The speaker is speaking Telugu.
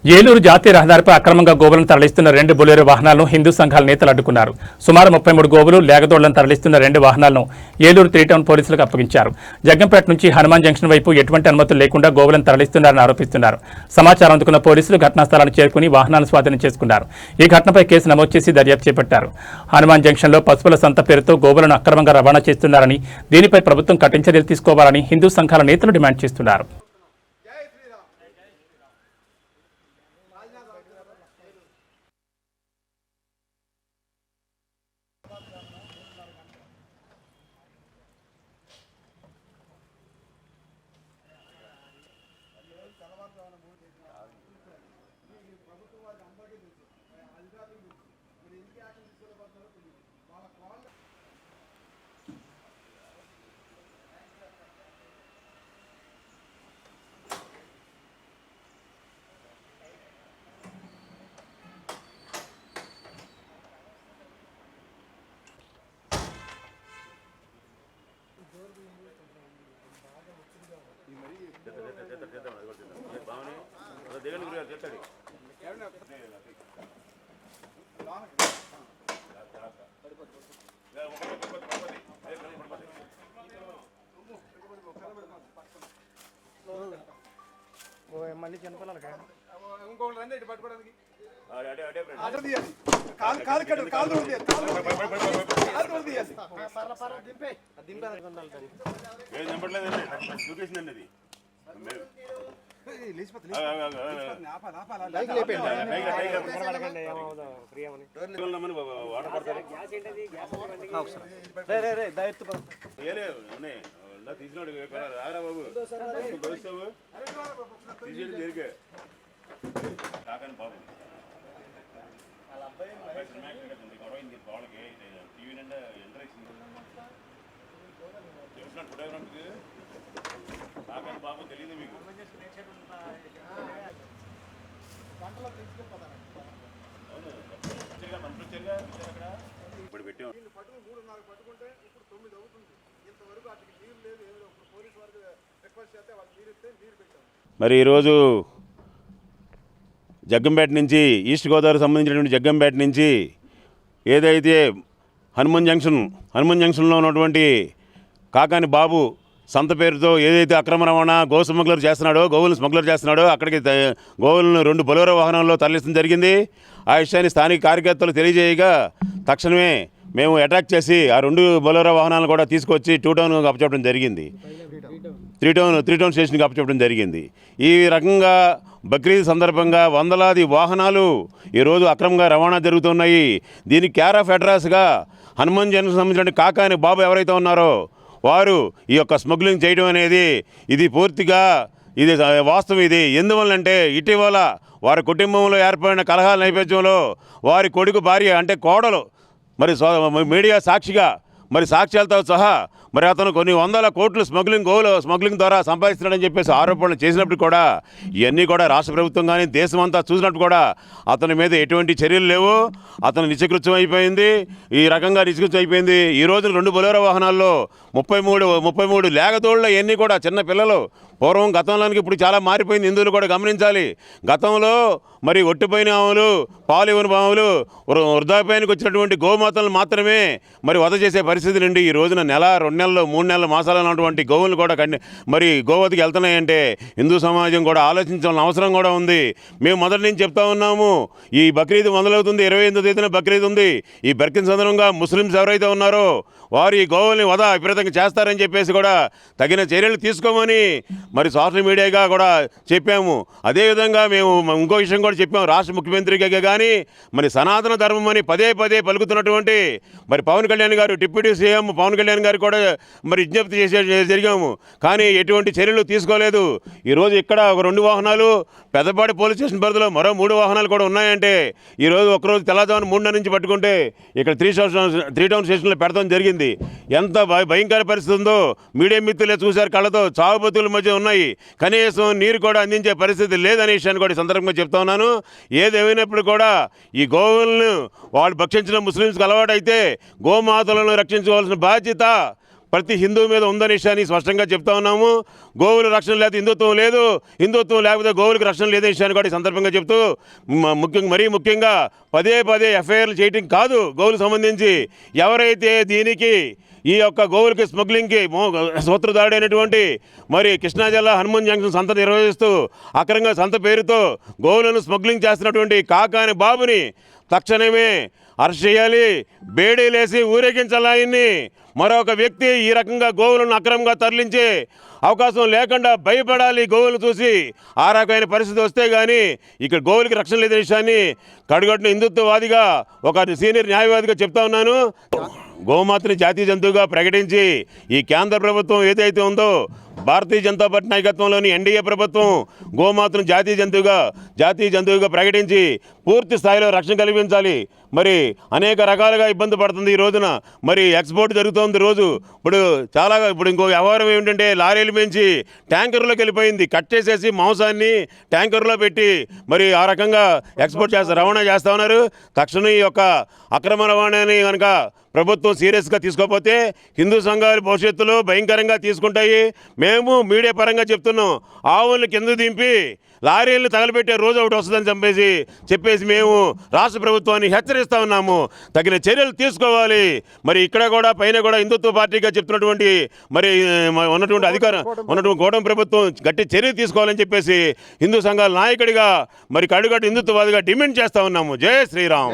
ఏలూరు జాతీయ రహదారిపై అక్రమంగా గోవులను తరలిస్తున్న 2 బొలెరో వాహనాలను హిందూ సంఘాల నేతలు అడ్డుకున్నారు. సుమారు 33 గోవులు లేగదోళ్లను తరలిస్తున్న 2 వాహనాలను ఏలూరు 3 టౌన్ పోలీసులకు అప్పగించారు. జగ్గంపేట నుంచి హనుమాన్ జంక్షన్ వైపు ఎటువంటి అనుమతులు లేకుండా గోవులను తరలిస్తున్నారని ఆరోపిస్తున్నారు. సమాచారం అందుకున్న పోలీసులు ఘటనా స్థలాన్ని చేరుకుని వాహనాలను స్వాధీనం చేసుకున్నారు. ఈ ఘటనపై కేసు నమోదు చేసి దర్యాప్తు చేపట్టారు. హనుమాన్ జంక్షన్లో పశువుల సంత పేరుతో గోవులను అక్రమంగా రవాణా చేస్తున్నారని, దీనిపై ప్రభుత్వం కఠిన చర్యలు తీసుకోవాలని హిందూ సంఘాల నేతలు డిమాండ్ చేస్తున్నారు. మళ్ళీ చిన్నపిల్లలు ఇంకొకటి రండి ఇటు పట్టుకోవడానికి తీసినాడు రారా బాబు తీసేది జరిగే కాకని బాబు వాళ్ళకి టీవీ నిండా ఎంటర్ చూసినాడు ఫోటోగ్రాఫ్కి కాకని బాబు తెలియదు మీకు ఇప్పుడు పెట్టాం పట్టుకుంటే ఇప్పుడు 9 అవుతుంది. ఇంతవరకు అటు నీరు లేదు, ఏదో పోలీసు వారికి రిక్వెస్ట్ చేస్తే వాళ్ళు నీరు ఇస్తే నీరు పెట్టాము. మరి ఈరోజు జగ్గంపేట నుంచి ఈస్ట్ గోదావరి సంబంధించినటువంటి జగ్గంపేట నుంచి ఏదైతే హనుమాన్ జంక్షన్లో ఉన్నటువంటి కాకాని బాబు సంత పేరుతో ఏదైతే అక్రమ రవాణా గోవులు స్మగ్లర్ చేస్తున్నాడో అక్కడికి గోవులను 2 బొలెరో వాహనాల్లో తరలించడం జరిగింది. ఆ విషయాన్ని స్థానిక కార్యకర్తలు తెలియజేయగా తక్షణమే మేము అటాక్ చేసి ఆ 2 బొలెరో వాహనాలను కూడా తీసుకొచ్చి 2 టౌన్ అప్పచెప్పడం జరిగింది. 3 టౌన్ స్టేషన్కి అప్పచెప్పడం జరిగింది. ఈ రకంగా బక్రీద్ సందర్భంగా వందలాది వాహనాలు ఈరోజు అక్రమంగా రవాణా జరుగుతున్నాయి. దీనికి కేర్ ఆఫ్ అడ్రస్గా హనుమాన్ జంక్షన్ సంబంధించిన కాకాని బాబు ఎవరైతే ఉన్నారో వారు ఈ యొక్క స్మగ్లింగ్ చేయడం అనేది ఇది పూర్తిగా ఇది వాస్తవం. ఇది ఎందువల్లంటే ఇటీవల వారి కుటుంబంలో ఏర్పడిన కలహాల నేపథ్యంలో వారి కొడుకు భార్య అంటే కోడలు మరి మీడియా సాక్షిగా మరి సాక్ష్యాలతో సహా మరి అతను కొన్ని వందల కోట్లు స్మగ్లింగ్ ద్వారా సంపాదిస్తున్నాడని చెప్పేసి ఆరోపణలు చేసినప్పుడు కూడా ఇవన్నీ కూడా రాష్ట్ర ప్రభుత్వం కానీ దేశమంతా చూసినట్టు కూడా అతని మీద ఎటువంటి చర్యలు లేవు. అతను నిత్యకృత్యం అయిపోయింది. ఈ రకంగా నిత్యకృత్యం అయిపోయింది. ఈ రోజు 2 బొలెరో వాహనాల్లో 33 లేగదోళ్ళ ఇవన్నీ కూడా చిన్న పిల్లలు. పూర్వం గతంలోనికి ఇప్పుడు చాలా మారిపోయింది. హిందువులు కూడా గమనించాలి. గతంలో మరి ఒట్టిపోయిన ఆవులు, పాలు ఇవ్వని పాములు, వృద్ధాప్యానికి వచ్చినటువంటి గోమాతలను మాత్రమే మరి వధ చేసే పరిస్థితి నుండి ఈ రోజున నెల, 2 నెలలు, 3 నెలల మాసాలు ఉన్నటువంటి గోవులు కూడా మరి గోవతికి వెళ్తున్నాయంటే హిందూ సమాజం కూడా ఆలోచించాల్సిన అవసరం కూడా ఉంది. మేము మొదటి నుంచి చెప్తా ఉన్నాము, ఈ బక్రీద్ మొదలవుతుంది. 28వ తేదీన బక్రీద్ ఉంది. ఈ బక్రీద్ సందర్భంగా ముస్లిమ్స్ ఎవరైతే ఉన్నారో వారు ఈ గోవుల్ని వధ విపరీతంగా చేస్తారని చెప్పేసి కూడా తగిన చర్యలు తీసుకోమని మరి సోషల్ మీడియాగా కూడా చెప్పాము. అదేవిధంగా మేము ఇంకో విషయం కూడా చెప్పాము. రాష్ట్ర ముఖ్యమంత్రిగా కానీ మరి సనాతన ధర్మం అని పదే పలుకుతున్నటువంటి మరి పవన్ కళ్యాణ్ గారు, డిప్యూటీ సీఎం పవన్ కళ్యాణ్ గారు కూడా మరి విజ్ఞప్తి జరిగాము. కానీ ఎటువంటి చర్యలు తీసుకోలేదు. ఈరోజు ఇక్కడ ఒక 2 వాహనాలు, పెద్దపాటి పోలీస్ స్టేషన్ పరిధిలో మరో 3 వాహనాలు కూడా ఉన్నాయంటే ఈరోజు ఒకరోజు తెల్లవారుజామున 3 నుంచి పట్టుకుంటే ఇక్కడ 3 టౌన్ స్టేషన్లో పెడతాం జరిగింది. ఎంత భయంకర పరిస్థితి ఉందో మీడియా మిత్రులే చూశారు కళ్ళతో. చావు బతుకుల మధ్య ఉన్నాయి. కనీసం నీరు కూడా అందించే పరిస్థితి లేదనే విషయాన్ని కూడా సందర్భంగా చెప్తా ఉన్నాను. ఏదేమైనప్పుడు కూడా ఈ గోవులను వాళ్ళు భక్షించిన ముస్లింస్కి అలవాటైతే గోమాతలను రక్షించుకోవాల్సిన బాధ్యత ప్రతి హిందువు మీద ఉందనే విషయాన్ని స్పష్టంగా చెప్తా ఉన్నాము. గోవుల రక్షణ లేకపోతే హిందుత్వం లేదు, హిందుత్వం లేకపోతే గోవులకు రక్షణ లేదనే విషయాన్ని కూడా ఈ సందర్భంగా చెప్తూ మరీ ముఖ్యంగా పదే ఎఫ్ఐఆర్లు చేయటం కాదు గోవులకు సంబంధించి. ఎవరైతే దీనికి ఈ యొక్క గోవులకి స్మగ్లింగ్కి సూత్రధారుడైనటువంటి మరి కృష్ణా జిల్లా హనుమాన్ జంక్షన్ సంత నిర్వహిస్తూ అక్రమంగా సంత పేరుతో గోవులను స్మగ్లింగ్ చేస్తున్నటువంటి కాకాని బాబుని తక్షణమే అరెస్ట్ చేయాలి, బేడీలేసి ఊరేగించాలి. ఆయన్ని మరొక వ్యక్తి ఈ రకంగా గోవులను అక్రమంగా తరలించే అవకాశం లేకుండా భయపడాలి. గోవులు చూసి ఆ రకమైన పరిస్థితి వస్తే కానీ ఇక్కడ గోవులకి రక్షణ లేని విషయాన్ని కడుగట్టిన హిందుత్వవాదిగా ఒక సీనియర్ న్యాయవాదిగా చెప్తా ఉన్నాను. గోమాతని జాతీయ జంతువుగా ప్రకటించి ఈ కేంద్ర ప్రభుత్వం ఏదైతే ఉందో భారతీయ జనతా పార్టీ నాయకత్వంలోని ఎన్డీఏ ప్రభుత్వం గోమాతను జాతీయ జంతువుగా ప్రకటించి పూర్తి స్థాయిలో రక్షణ కల్పించాలి. మరి అనేక రకాలుగా ఇబ్బంది పడుతుంది ఈ రోజున. మరి ఎక్స్పోర్ట్ జరుగుతోంది రోజు. ఇప్పుడు ఇంకో వ్యవహారం ఏమిటంటే లారీలు పెంచి ట్యాంకర్లోకి వెళ్ళిపోయింది. కట్ చేసేసి మాంసాన్ని ట్యాంకర్లో పెట్టి మరి ఆ రకంగా ఎక్స్పోర్ట్ రవాణా చేస్తూ ఉన్నారు. తక్షణం ఈ యొక్క అక్రమ రవాణాని కనుక ప్రభుత్వం సీరియస్గా తీసుకోకపోతే హిందూ సంఘాలు భవిష్యత్తులో భయంకరంగా తీసుకుంటాయి. మేము మీడియా పరంగా చెప్తున్నాం, ఆవులను కింద దింపి లారీలను తగలబెట్టే రోజు ఒకటి వస్తుందని చెప్పేసి మేము రాష్ట్ర ప్రభుత్వాన్ని హెచ్చరిస్తూ ఉన్నాము. తగిన చర్యలు తీసుకోవాలి. మరి ఇక్కడ కూడా పైన కూడా హిందుత్వ పార్టీగా చెప్తున్నటువంటి మరి ఉన్నటువంటి అధికారం ఉన్నటువంటి కూటమి ప్రభుత్వం గట్టి చర్య తీసుకోవాలని చెప్పేసి హిందూ సంఘాల నాయకుడిగా మరి కడుగట్టు హిందుత్వవాదిగా డిమాండ్ చేస్తూ ఉన్నాము. జై శ్రీరామ్.